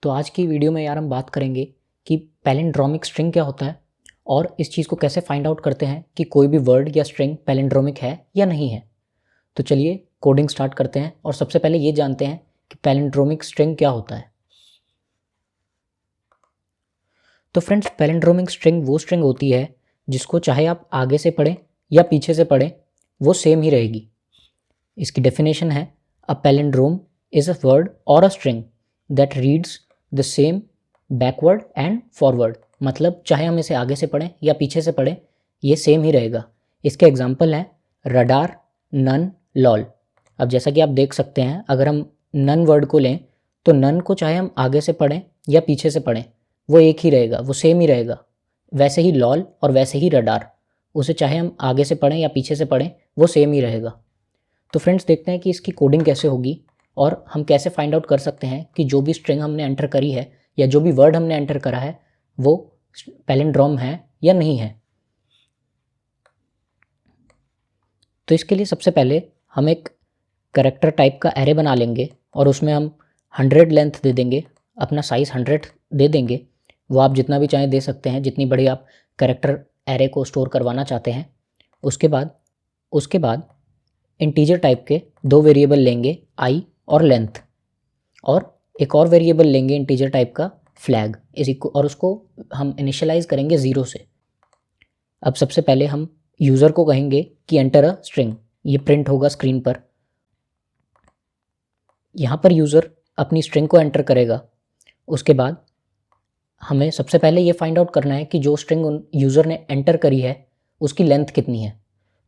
तो आज की वीडियो में यार हम बात करेंगे कि पैलिंड्रोमिक स्ट्रिंग क्या होता है और इस चीज़ को कैसे फाइंड आउट करते हैं कि कोई भी वर्ड या स्ट्रिंग पैलिंड्रोमिक है या नहीं है। तो चलिए कोडिंग स्टार्ट करते हैं और सबसे पहले ये जानते हैं कि पैलिंड्रोमिक स्ट्रिंग क्या होता है। तो फ्रेंड्स, पैलिंड्रोमिक स्ट्रिंग वो स्ट्रिंग होती है जिसको चाहे आप आगे से पढ़ें या पीछे से पढ़ें वो सेम ही रहेगी। इसकी डेफिनेशन है, a palindrome is a word or a string that reads the same backward and forward. मतलब चाहे हम इसे आगे से पढ़ें या पीछे से पढ़ें ये सेम ही रहेगा। इसके एग्जाम्पल हैं रडार, नन, लॉल। अब जैसा कि आप देख सकते हैं, अगर हम नन वर्ड को लें तो नन को चाहे हम आगे से पढ़ें या पीछे से पढ़ें वो एक ही रहेगा, वो सेम ही रहेगा। वैसे ही लॉल और वैसे ही रडार, उसे चाहे हम आगे से पढ़ें या पीछे से पढ़ें वो सेम ही रहेगा। तो फ्रेंड्स, देखते हैं कि इसकी कोडिंग कैसे होगी और हम कैसे फाइंड आउट कर सकते हैं कि जो भी स्ट्रिंग हमने एंटर करी है या जो भी वर्ड हमने एंटर करा है वो पैलिंड्रोम है या नहीं है। तो इसके लिए सबसे पहले हम एक कैरेक्टर टाइप का एरे बना लेंगे और उसमें हम 100 लेंथ दे देंगे, अपना साइज़ 100 दे देंगे। वो आप जितना भी चाहें दे सकते हैं, जितनी बड़ी आप कैरेक्टर एरे को स्टोर करवाना चाहते हैं। उसके बाद इंटीजर टाइप के दो वेरिएबल लेंगे, आई और लेंथ, और एक और वेरिएबल लेंगे इंटीजर टाइप का फ्लैग और उसको हम इनिशियलाइज करेंगे 0 से। अब सबसे पहले हम यूज़र को कहेंगे कि एंटर अ स्ट्रिंग, ये प्रिंट होगा स्क्रीन पर। यहाँ पर यूज़र अपनी स्ट्रिंग को एंटर करेगा। उसके बाद हमें सबसे पहले ये फाइंड आउट करना है कि जो स्ट्रिंग यूज़र ने एंटर करी है उसकी लेंथ कितनी है।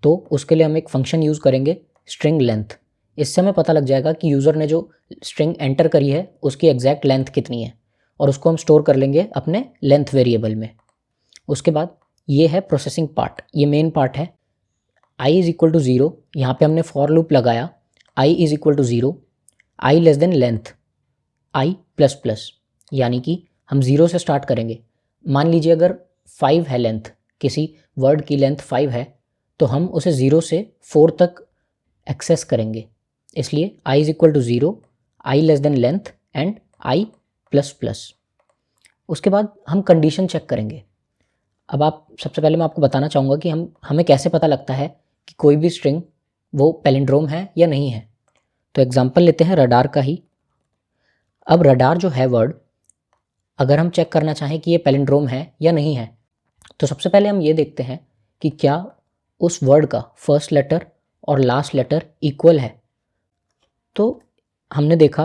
तो उसके लिए हम एक फंक्शन यूज़ करेंगे स्ट्रिंग लेंथ। इससे हमें पता लग जाएगा कि यूज़र ने जो स्ट्रिंग एंटर करी है उसकी एग्जैक्ट लेंथ कितनी है, और उसको हम स्टोर कर लेंगे अपने लेंथ वेरिएबल में। उसके बाद ये है प्रोसेसिंग पार्ट, ये मेन पार्ट है। i इज़ इक्वल टू 0, यहाँ पे हमने फॉर लूप लगाया। i is equal to 0, i less than length i plus plus, यानी कि हम 0 से स्टार्ट करेंगे। मान लीजिए अगर 5 है लेंथ, किसी वर्ड की लेंथ 5 है तो हम उसे 0 से 4 तक एक्सेस करेंगे। इसलिए i is equal to 0, i less than length and i plus plus. उसके बाद हम कंडीशन चेक करेंगे। अब सबसे पहले मैं आपको बताना चाहूँगा कि हमें कैसे पता लगता है कि कोई भी स्ट्रिंग वो पैलिंड्रोम है या नहीं है। तो एग्जांपल लेते हैं रडार का ही। अब रडार जो है वर्ड, अगर हम चेक करना चाहें कि ये पैलिंड्रोम है या नहीं है, तो सबसे पहले हम ये देखते हैं कि क्या उस वर्ड का फर्स्ट लेटर और लास्ट लेटर इक्वल है। तो हमने देखा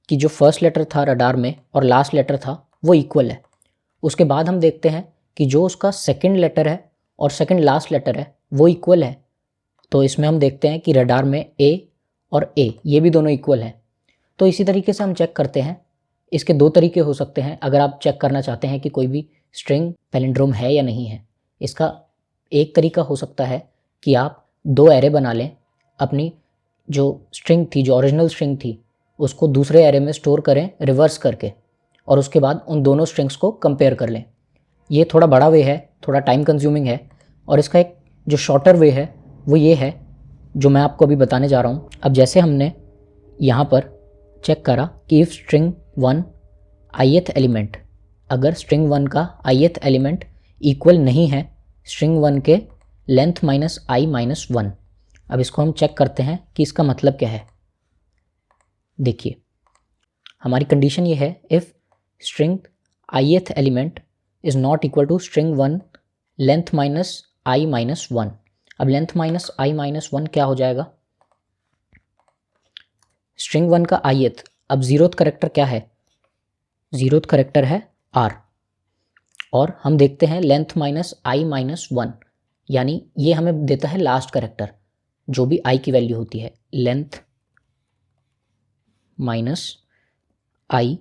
कि जो फर्स्ट लेटर था रडार में और लास्ट लेटर था वो इक्वल है। उसके बाद हम देखते हैं कि जो उसका सेकंड लेटर है और सेकंड लास्ट लेटर है वो इक्वल है। तो इसमें हम देखते हैं कि रडार में ए और ए ये भी दोनों इक्वल हैं। तो इसी तरीके से हम चेक करते हैं। इसके दो तरीके हो सकते हैं अगर आप चेक करना चाहते हैं कि कोई भी स्ट्रिंग पैलिंड्रोम है या नहीं है। इसका एक तरीका हो सकता है कि आप दो एरे बना लें, अपनी जो स्ट्रिंग थी, जो ओरिजिनल स्ट्रिंग थी, उसको दूसरे एरे में स्टोर करें रिवर्स करके, और उसके बाद उन दोनों स्ट्रिंग्स को कंपेयर कर लें। ये थोड़ा बड़ा वे है, थोड़ा टाइम कंज्यूमिंग है, और इसका एक जो शॉर्टर वे है वो ये है जो मैं आपको अभी बताने जा रहा हूँ। अब जैसे हमने यहाँ पर चेक करा कि इफ़ स्ट्रिंग 1 ith एलिमेंट, अगर स्ट्रिंग 1 का ith एलिमेंट इक्वल नहीं है स्ट्रिंग 1 के लेंथ माइनस i माइनस 1। अब इसको हम चेक करते हैं कि इसका मतलब क्या है। देखिए, हमारी कंडीशन ये है, if string ith element is not equal to string 1 length minus i minus 1। अब लेंथ माइनस i माइनस 1 क्या हो जाएगा, स्ट्रिंग 1 का ith। अब जीरोथ करेक्टर क्या है, जीरोथ करेक्टर है r, और हम देखते हैं लेंथ माइनस i माइनस 1, यानी ये हमें देता है लास्ट करेक्टर जो भी i की वैल्यू होती है, लेंथ माइनस i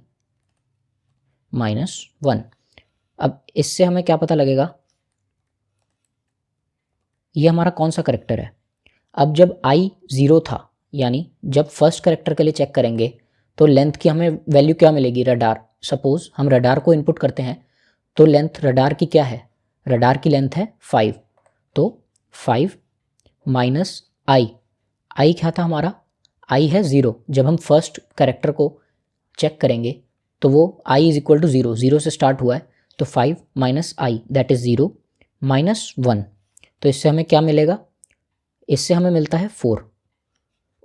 माइनस 1। अब इससे हमें क्या पता लगेगा, ये हमारा कौन सा करेक्टर है। अब जब i 0 था, यानी जब फर्स्ट करेक्टर के लिए चेक करेंगे तो लेंथ की हमें वैल्यू क्या मिलेगी, रडार। सपोज हम रडार को इनपुट करते हैं तो लेंथ रडार की क्या है, रडार की लेंथ है 5। तो 5 माइनस i क्या था हमारा, i है 0। जब हम फर्स्ट करेक्टर को चेक करेंगे तो वो i इज इक्वल टू 0, 0 से स्टार्ट हुआ है, तो 5 minus I that is 0 minus 1। तो इससे हमें क्या मिलेगा, इससे हमें मिलता है 4।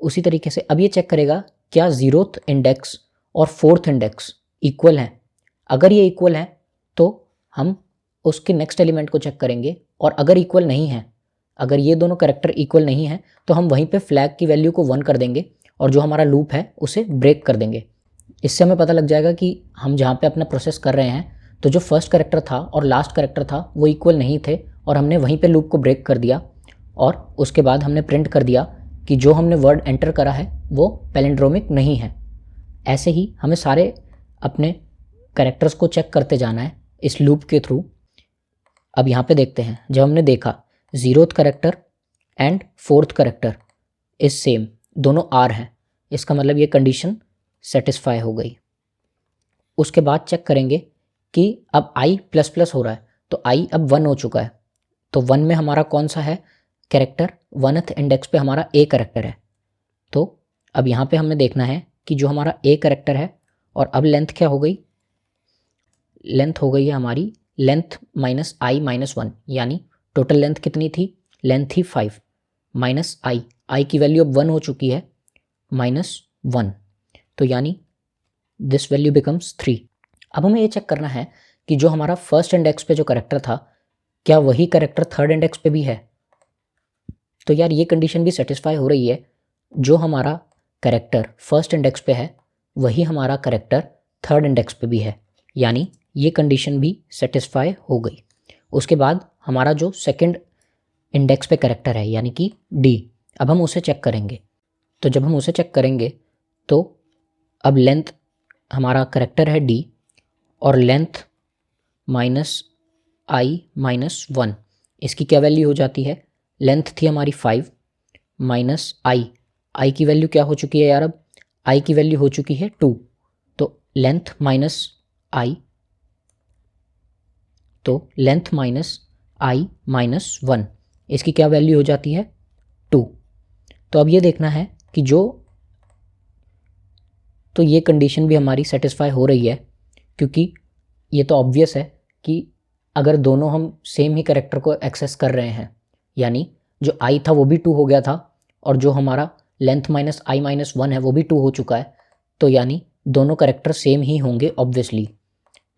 उसी तरीके से अब ये चेक करेगा क्या 0th इंडेक्स और 4th इंडेक्स इक्वल हैं। अगर ये इक्वल हैं तो हम उसके नेक्स्ट एलिमेंट को चेक करेंगे, और अगर इक्वल नहीं है, अगर ये दोनों कैरेक्टर इक्वल नहीं है, तो हम वहीं पे फ्लैग की वैल्यू को 1 कर देंगे और जो हमारा लूप है उसे ब्रेक कर देंगे। इससे हमें पता लग जाएगा कि हम जहाँ पे अपना प्रोसेस कर रहे हैं तो जो फर्स्ट कैरेक्टर था और लास्ट कैरेक्टर था वो इक्वल नहीं थे, और हमने वहीं पे लूप को ब्रेक कर दिया, और उसके बाद हमने प्रिंट कर दिया कि जो हमने वर्ड एंटर करा है वो पैलिंड्रोमिक नहीं है। ऐसे ही हमें सारे अपने कैरेक्टर्स को चेक करते जाना है इस लूप के थ्रू। अब यहाँ पे देखते हैं, जब हमने देखा 0th character and 4th character is same, दोनों आर हैं, इसका मतलब ये कंडीशन सेटिस्फाई हो गई। उसके बाद चेक करेंगे कि अब आई प्लस प्लस हो रहा है, तो आई अब 1 हो चुका है, तो 1 में हमारा कौन सा है कैरेक्टर, 1th इंडेक्स पे हमारा ए कैरेक्टर है। तो अब यहाँ पे हमें देखना है कि जो हमारा ए कैरेक्टर है, और अब लेंथ क्या हो गई, लेंथ हो गई है हमारी लेंथ माइनस आई माइनस 1, यानी टोटल लेंथ कितनी थी, लेंथ थी 5 माइनस आई की वैल्यू अब 1 हो चुकी है माइनस 1, तो यानी दिस वैल्यू बिकम्स 3। अब हमें ये चेक करना है कि जो हमारा फर्स्ट इंडेक्स पे जो कैरेक्टर था क्या वही कैरेक्टर थर्ड इंडेक्स पे भी है। तो यार ये कंडीशन भी सेटिस्फाई हो रही है, जो हमारा कैरेक्टर फर्स्ट इंडेक्स पे है वही हमारा कैरेक्टर थर्ड इंडेक्स पे भी है, यानी ये कंडीशन भी सेटिस्फाई हो गई। उसके बाद हमारा जो सेकंड इंडेक्स पे कैरेक्टर है यानी कि डी, अब हम उसे चेक करेंगे। तो जब हम उसे चेक करेंगे तो अब लेंथ हमारा कैरेक्टर है डी, और लेंथ माइनस आई माइनस 1, इसकी क्या वैल्यू हो जाती है, लेंथ थी हमारी 5 माइनस आई की वैल्यू क्या हो चुकी है यार, अब आई की वैल्यू हो चुकी है 2, तो लेंथ माइनस आई, तो लेंथ माइनस आई माइनस 1, इसकी क्या वैल्यू हो जाती है 2। तो अब ये देखना है कि तो ये कंडीशन भी हमारी सेटिस्फाई हो रही है, क्योंकि ये तो ऑब्वियस है कि अगर दोनों हम सेम ही कैरेक्टर को एक्सेस कर रहे हैं, यानी जो आई था वो भी 2 हो गया था और जो हमारा लेंथ माइनस आई माइनस 1 है वो भी 2 हो चुका है, तो यानी दोनों कैरेक्टर सेम ही होंगे ऑब्वियसली।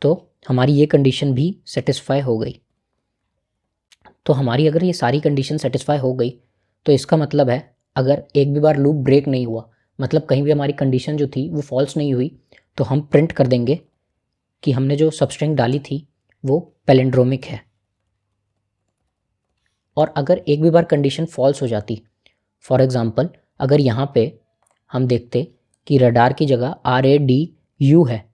तो हमारी ये कंडीशन भी सेटिस्फाई हो गई। तो हमारी अगर ये सारी कंडीशन सेटिस्फाई हो गई तो इसका मतलब है अगर एक भी बार लूप ब्रेक नहीं हुआ, मतलब कहीं भी हमारी कंडीशन जो थी वो फॉल्स नहीं हुई, तो हम प्रिंट कर देंगे कि हमने जो सबस्ट्रिंग डाली थी वो पैलिंड्रोमिक है। और अगर एक भी बार कंडीशन फॉल्स हो जाती, फॉर एग्जांपल अगर यहाँ पे हम देखते कि रडार की जगह RADU है,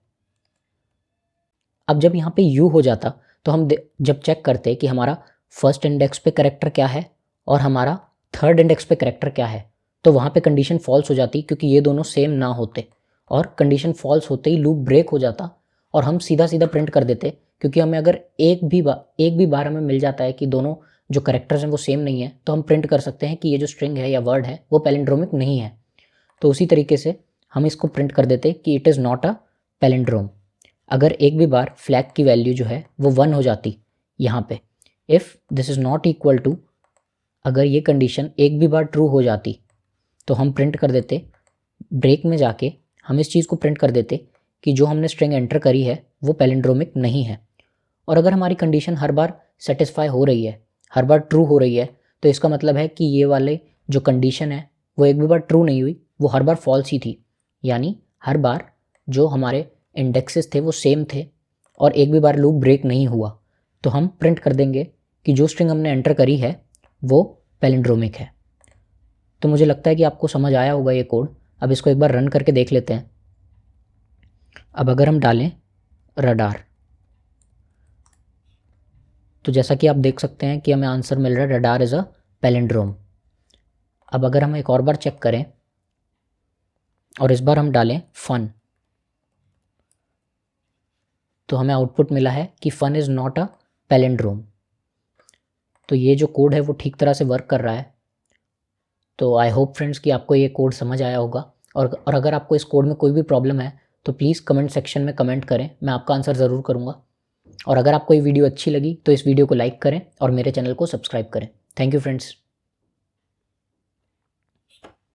अब जब यहाँ पे U हो जाता तो हम जब चेक करते कि हमारा फर्स्ट इंडेक्स पे कैरेक्टर क्या है और हमारा थर्ड इंडेक्स पे कैरेक्टर क्या है, तो वहाँ पे कंडीशन फॉल्स हो जाती, क्योंकि ये दोनों सेम ना होते, और कंडीशन फॉल्स होते ही लूप ब्रेक हो जाता और हम सीधा सीधा प्रिंट कर देते, क्योंकि हमें अगर एक भी बार हमें मिल जाता है कि दोनों जो कैरेक्टर्स हैं वो सेम नहीं है, तो हम प्रिंट कर सकते हैं कि ये जो स्ट्रिंग है या वर्ड है वो पैलिंड्रोमिक नहीं है। तो उसी तरीके से हम इसको प्रिंट कर देते कि it is not a palindrome. अगर एक भी बार फ्लैग की वैल्यू जो है वो 1 हो जाती यहाँ पे, if this is not equal to, अगर ये कंडीशन एक भी बार ट्रू हो जाती तो हम प्रिंट कर देते, ब्रेक में जाके हम इस चीज़ को प्रिंट कर देते कि जो हमने स्ट्रिंग एंटर करी है वो पैलिंड्रोमिक नहीं है। और अगर हमारी कंडीशन हर बार सेटिस्फाई हो रही है, हर बार ट्रू हो रही है, तो इसका मतलब है कि ये वाले जो कंडीशन है वो एक भी बार ट्रू नहीं हुई, वो हर बार फॉल्स ही थी, यानी हर बार जो हमारे इंडेक्सेस थे वो सेम थे और एक भी बार लूप ब्रेक नहीं हुआ। तो हम प्रिंट कर देंगे कि जो स्ट्रिंग हमने एंटर करी है वो पैलिंड्रोमिक है। तो मुझे लगता है कि आपको समझ आया होगा ये कोड। अब इसको एक बार रन करके देख लेते हैं। अब अगर हम डालें रडार, तो जैसा कि आप देख सकते हैं कि हमें आंसर मिल रहा है रडार इज़ अ पैलिंड्रोम। अब अगर हम एक और बार चेक करें और इस बार हम डालें फन, तो हमें आउटपुट मिला है कि fun is not a palindrome. तो ये जो कोड है वो ठीक तरह से वर्क कर रहा है। तो आई होप फ्रेंड्स कि आपको ये कोड समझ आया होगा, और अगर आपको इस कोड में कोई भी प्रॉब्लम है तो प्लीज़ कमेंट सेक्शन में कमेंट करें, मैं आपका आंसर ज़रूर करूँगा। और अगर आपको ये वीडियो अच्छी लगी तो इस वीडियो को लाइक करें और मेरे चैनल को सब्सक्राइब करें। Thank you friends.